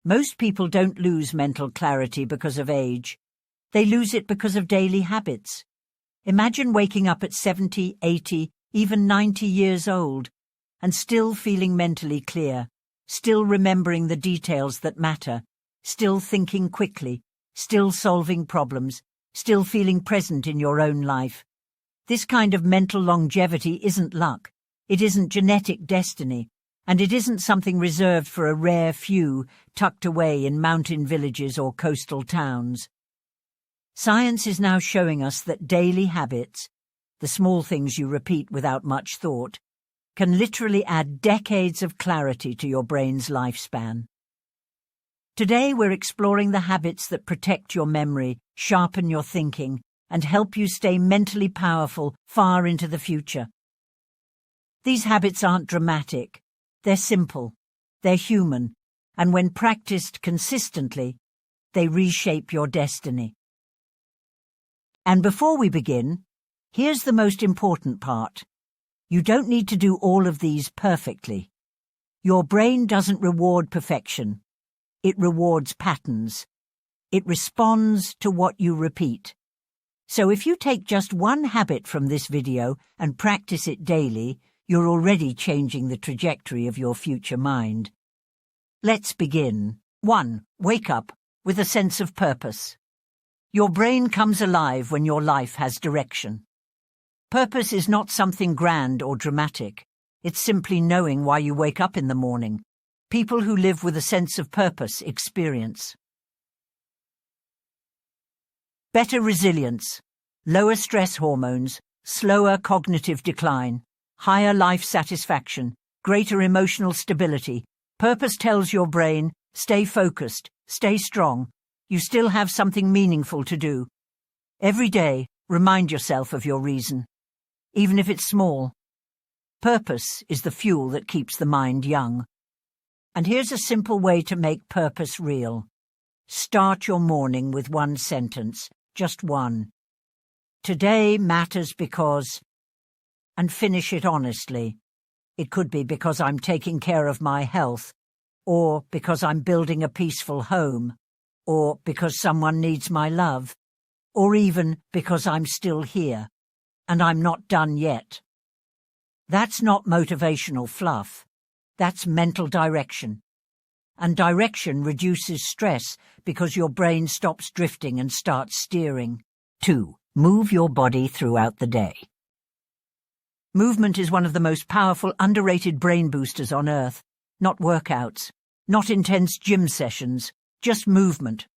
Most people don't lose mental clarity because of age. They lose it because of daily habits. Imagine waking up at 70, 80, even 90 years old, and still feeling mentally clear, still remembering the details that matter, still thinking quickly, still solving problems, still feeling present in your own life. This kind of mental longevity isn't luck, it isn't genetic destiny, and it isn't something reserved for a rare few tucked away in mountain villages or coastal towns. Science is now showing us that daily habits, the small things you repeat without much thought, can literally add decades of clarity to your brain's lifespan. Today we're exploring the habits that protect your memory, sharpen your thinking, and help you stay mentally powerful far into the future. These habits aren't dramatic. They're simple, they're human, and when practiced consistently, they reshape your destiny. And before we begin, here's the most important part. You don't need to do all of these perfectly. Your brain doesn't reward perfection. It rewards patterns. It responds to what you repeat. So if you take just one habit from this video and practice it daily, you're already changing the trajectory of your future mind. Let's begin. 1. Wake up with a sense of purpose. Your brain comes alive when your life has direction. Purpose is not something grand or dramatic. It's simply knowing why you wake up in the morning. People who live with a sense of purpose experience better resilience, lower stress hormones, slower cognitive decline, higher life satisfaction, greater emotional stability. Purpose tells your brain, stay focused, stay strong. You still have something meaningful to do. Every day, remind yourself of your reason, even if it's small. Purpose is the fuel that keeps the mind young. And here's a simple way to make purpose real. Start your morning with one sentence, just one. Today matters because... and finish it honestly. It could be because I'm taking care of my health, or because I'm building a peaceful home, or because someone needs my love, or even because I'm still here, and I'm not done yet. That's not motivational fluff. That's mental direction. And direction reduces stress because your brain stops drifting and starts steering. 2. Move your body throughout the day. Movement is one of the most powerful, underrated brain boosters on Earth. Not workouts, not intense gym sessions, just movement,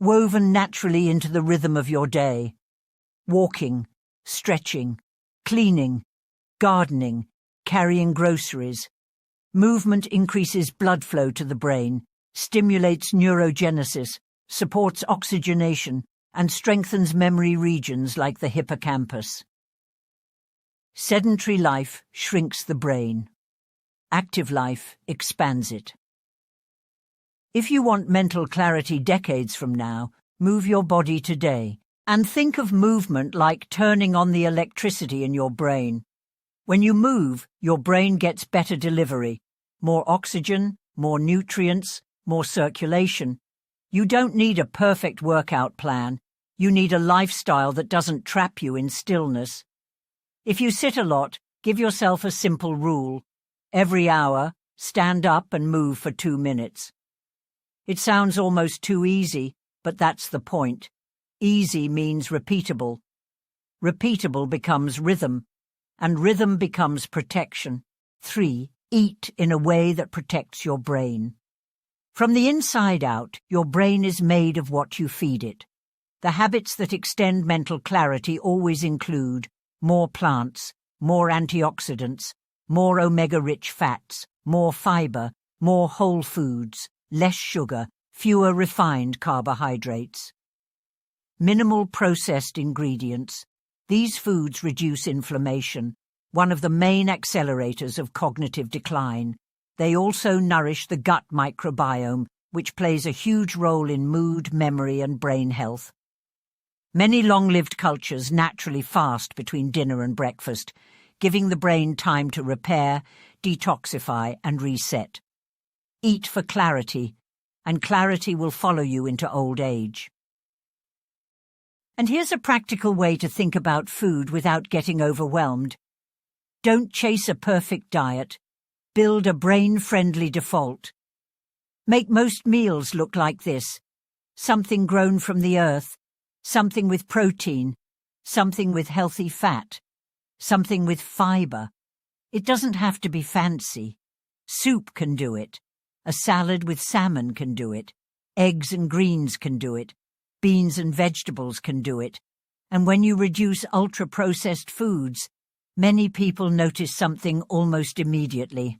woven naturally into the rhythm of your day. Walking, stretching, cleaning, gardening, carrying groceries. Movement increases blood flow to the brain, stimulates neurogenesis, supports oxygenation, and strengthens memory regions like the hippocampus. Sedentary life shrinks the brain. Active life expands it. If you want mental clarity decades from now, move your body today. And think of movement like turning on the electricity in your brain. When you move, your brain gets better delivery, more oxygen, more nutrients, more circulation. You don't need a perfect workout plan. You need a lifestyle that doesn't trap you in stillness. If you sit a lot, give yourself a simple rule. Every hour, stand up and move for 2 minutes. It sounds almost too easy, but that's the point. Easy means repeatable. Repeatable becomes rhythm, and rhythm becomes protection. 3. Eat in a way that protects your brain. From the inside out, your brain is made of what you feed it. The habits that extend mental clarity always include more plants, more antioxidants, more omega-rich fats, more fiber, more whole foods, less sugar, fewer refined carbohydrates. Minimal processed ingredients. These foods reduce inflammation, one of the main accelerators of cognitive decline. They also nourish the gut microbiome, which plays a huge role in mood, memory, and brain health. Many long-lived cultures naturally fast between dinner and breakfast, giving the brain time to repair, detoxify, and reset. Eat for clarity, and clarity will follow you into old age. And here's a practical way to think about food without getting overwhelmed. Don't chase a perfect diet. Build a brain-friendly default. Make most meals look like this: something grown from the earth, something with protein, something with healthy fat, something with fiber. It doesn't have to be fancy. Soup can do it. A salad with salmon can do it. Eggs and greens can do it. Beans and vegetables can do it. And when you reduce ultra-processed foods, many people notice something almost immediately.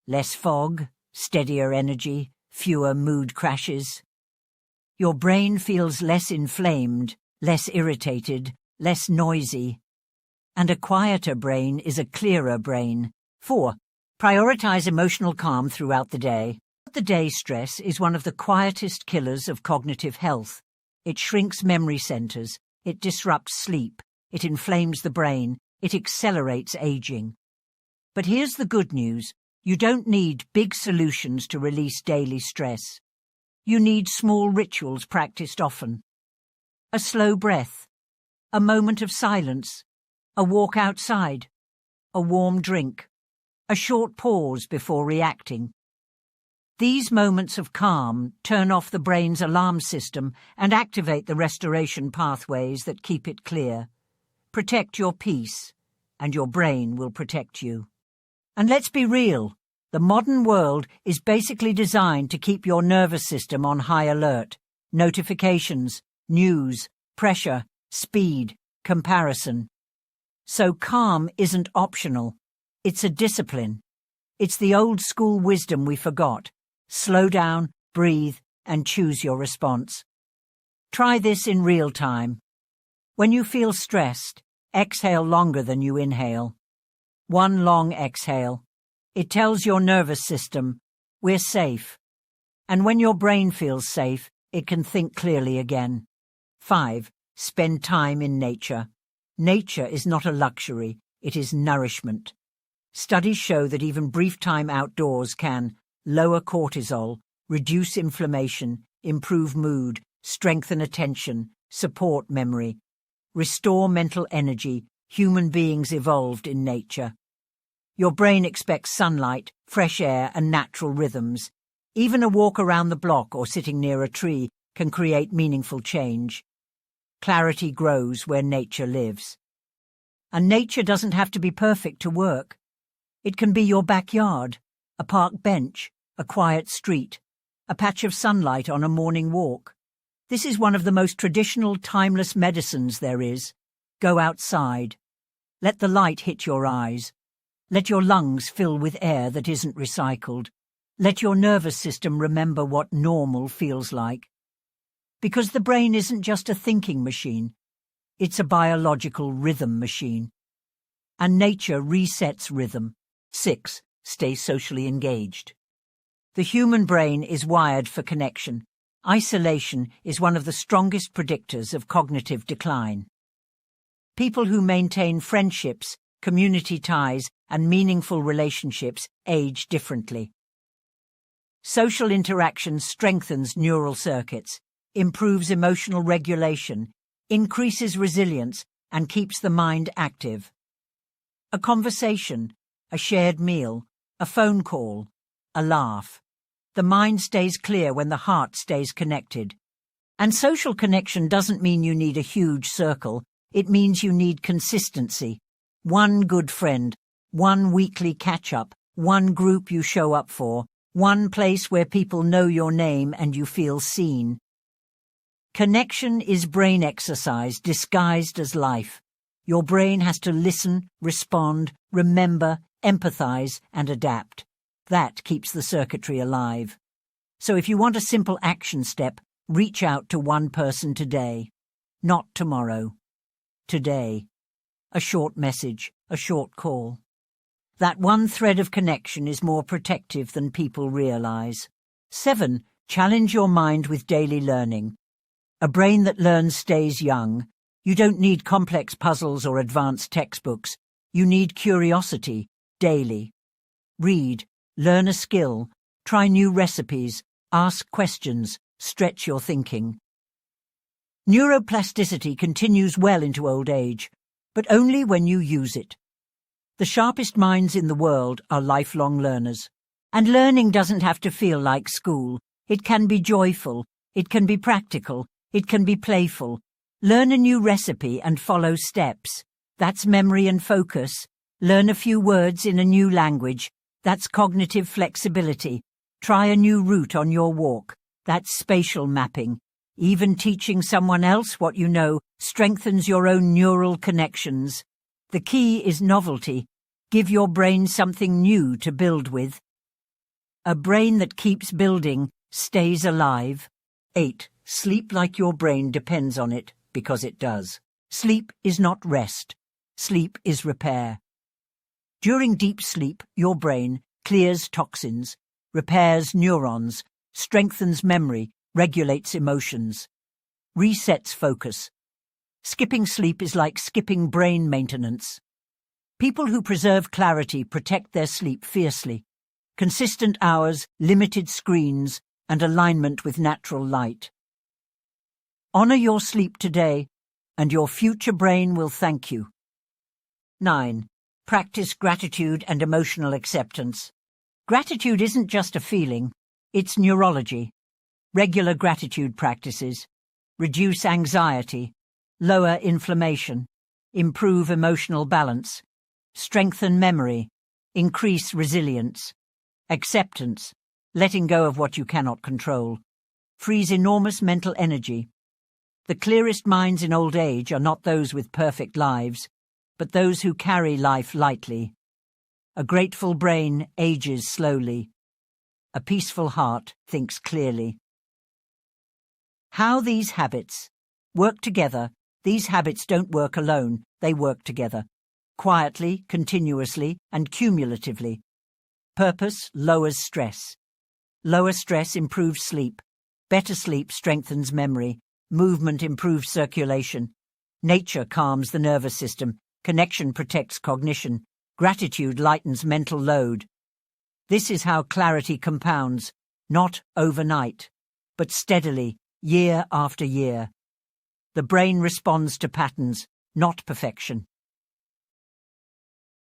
Less fog, steadier energy, fewer mood crashes. Your brain feels less inflamed, less irritated, less noisy. And a quieter brain is a clearer brain. 4. Prioritize emotional calm throughout the day. The day stress is one of the quietest killers of cognitive health. It shrinks memory centers, it disrupts sleep, it inflames the brain, it accelerates aging. But here's the good news: you don't need big solutions to release daily stress. You need small rituals practiced often. A slow breath, a moment of silence, a walk outside, a warm drink, a short pause before reacting. These moments of calm turn off the brain's alarm system and activate the restoration pathways that keep it clear. Protect your peace, and your brain will protect you. And let's be real, the modern world is basically designed to keep your nervous system on high alert. Notifications, news, pressure, speed, comparison. So calm isn't optional. It's a discipline. It's the old school wisdom we forgot. Slow down, breathe, and choose your response. Try this in real time. When you feel stressed, exhale longer than you inhale. One long exhale. It tells your nervous system, we're safe. And when your brain feels safe, it can think clearly again. 5. Spend time in nature. Nature is not a luxury, it is nourishment. Studies show that even brief time outdoors can lower cortisol, reduce inflammation, improve mood, strengthen attention, support memory, restore mental energy. Human beings evolved in nature. Your brain expects sunlight, fresh air, and natural rhythms. Even a walk around the block or sitting near a tree can create meaningful change. Clarity grows where nature lives. And nature doesn't have to be perfect to work. It can be your backyard, a park bench, a quiet street, a patch of sunlight on a morning walk. This is one of the most traditional, timeless medicines there is. Go outside. Let the light hit your eyes. Let your lungs fill with air that isn't recycled. Let your nervous system remember what normal feels like. Because the brain isn't just a thinking machine. It's a biological rhythm machine. And nature resets rhythm. 6. Stay socially engaged. The human brain is wired for connection. Isolation is one of the strongest predictors of cognitive decline. People who maintain friendships, community ties, and meaningful relationships age differently. Social interaction strengthens neural circuits, improves emotional regulation, increases resilience, and keeps the mind active. A conversation, a shared meal, a phone call, a laugh. The mind stays clear when the heart stays connected. And social connection doesn't mean you need a huge circle. It means you need consistency. One good friend, one weekly catch-up, one group you show up for, one place where people know your name and you feel seen. Connection is brain exercise disguised as life. Your brain has to listen, respond, remember, empathize, and adapt. That keeps the circuitry alive. So if you want a simple action step, reach out to one person today. Not tomorrow. Today. A short message, a short call. That one thread of connection is more protective than people realize. 7. Challenge your mind with daily learning. A brain that learns stays young. You don't need complex puzzles or advanced textbooks. You need curiosity, daily. Read, learn a skill, try new recipes, Ask questions, stretch your thinking. Neuroplasticity continues well into old age, but only when you use it. The sharpest minds in the world are lifelong learners. And learning doesn't have to feel like school. It can be joyful, it can be practical, it can be playful. Learn a new recipe and follow steps. That's memory and focus. Learn a few words in a new language. That's cognitive flexibility. Try a new route on your walk. That's spatial mapping. Even teaching someone else what you know strengthens your own neural connections. The key is novelty. Give your brain something new to build with. A brain that keeps building stays alive. 8. Sleep like your brain depends on it, because it does. Sleep is not rest. Sleep is repair. During deep sleep, your brain clears toxins, repairs neurons, strengthens memory, regulates emotions, resets focus. Skipping sleep is like skipping brain maintenance. People who preserve clarity protect their sleep fiercely. Consistent hours, limited screens, and alignment with natural light. Honor your sleep today, and your future brain will thank you. 9. Practice gratitude and emotional acceptance. Gratitude isn't just a feeling, it's neurology. Regular gratitude practices reduce anxiety, lower inflammation, improve emotional balance, strengthen memory, increase resilience. Acceptance, letting go of what you cannot control, frees enormous mental energy. The clearest minds in old age are not those with perfect lives, but those who carry life lightly. A grateful brain ages slowly. A peaceful heart thinks clearly. How these habits work together. These habits don't work alone, they work together. Quietly, continuously, and cumulatively. Purpose lowers stress. Lower stress improves sleep. Better sleep strengthens memory. Movement improves circulation. Nature calms the nervous system. Connection protects cognition. Gratitude lightens mental load. This is how clarity compounds, not overnight, but steadily, year after year. The brain responds to patterns, not perfection.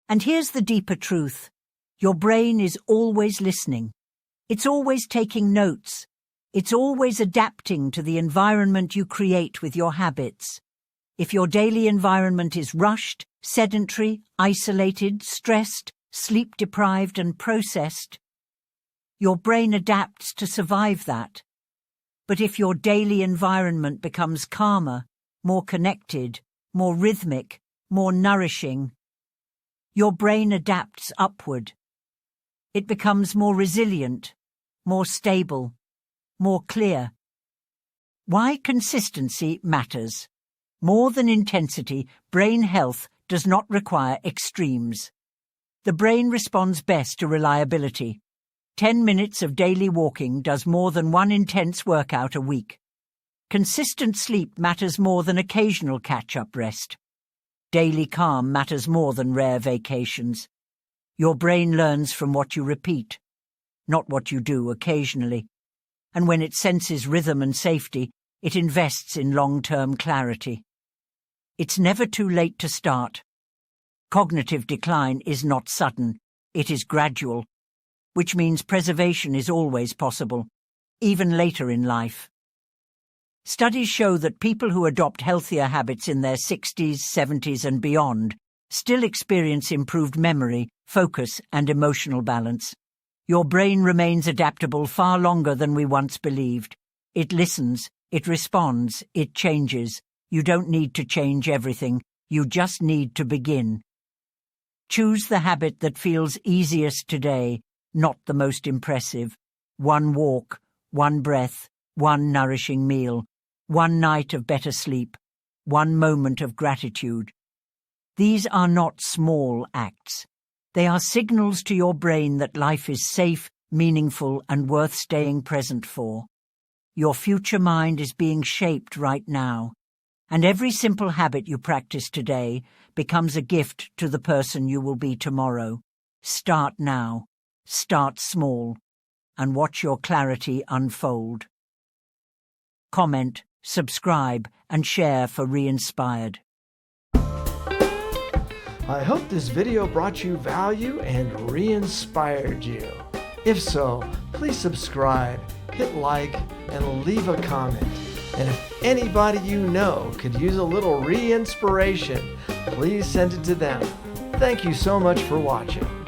And here's the deeper truth. Your brain is always listening. It's always taking notes. It's always adapting to the environment you create with your habits. If your daily environment is rushed, sedentary, isolated, stressed, sleep-deprived and processed, your brain adapts to survive that. But if your daily environment becomes calmer, more connected, more rhythmic, more nourishing, your brain adapts upward. It becomes more resilient, more stable, more clear. Why consistency matters. More than intensity, brain health does not require extremes. The brain responds best to reliability. 10 minutes of daily walking does more than one intense workout a week. Consistent sleep matters more than occasional catch-up rest. Daily calm matters more than rare vacations. Your brain learns from what you repeat, not what you do occasionally. And when it senses rhythm and safety, it invests in long-term clarity. It's never too late to start. Cognitive decline is not sudden, it is gradual, which means preservation is always possible, even later in life. Studies show that people who adopt healthier habits in their 60s, 70s and beyond still experience improved memory, focus and emotional balance. Your brain remains adaptable far longer than we once believed. It listens, it responds, it changes. You don't need to change everything, you just need to begin. Choose the habit that feels easiest today, not the most impressive. One walk, one breath, one nourishing meal, one night of better sleep, one moment of gratitude. These are not small acts. They are signals to your brain that life is safe, meaningful, and worth staying present for. Your future mind is being shaped right now, and every simple habit you practice today becomes a gift to the person you will be tomorrow. Start now. Start small. and watch your clarity unfold. Comment, subscribe, and share for ReInspired. I hope this video brought you value and re-inspired you. If so, please subscribe, hit like, and leave a comment. And if anybody you know could use a little re-inspiration, please send it to them. Thank you so much for watching.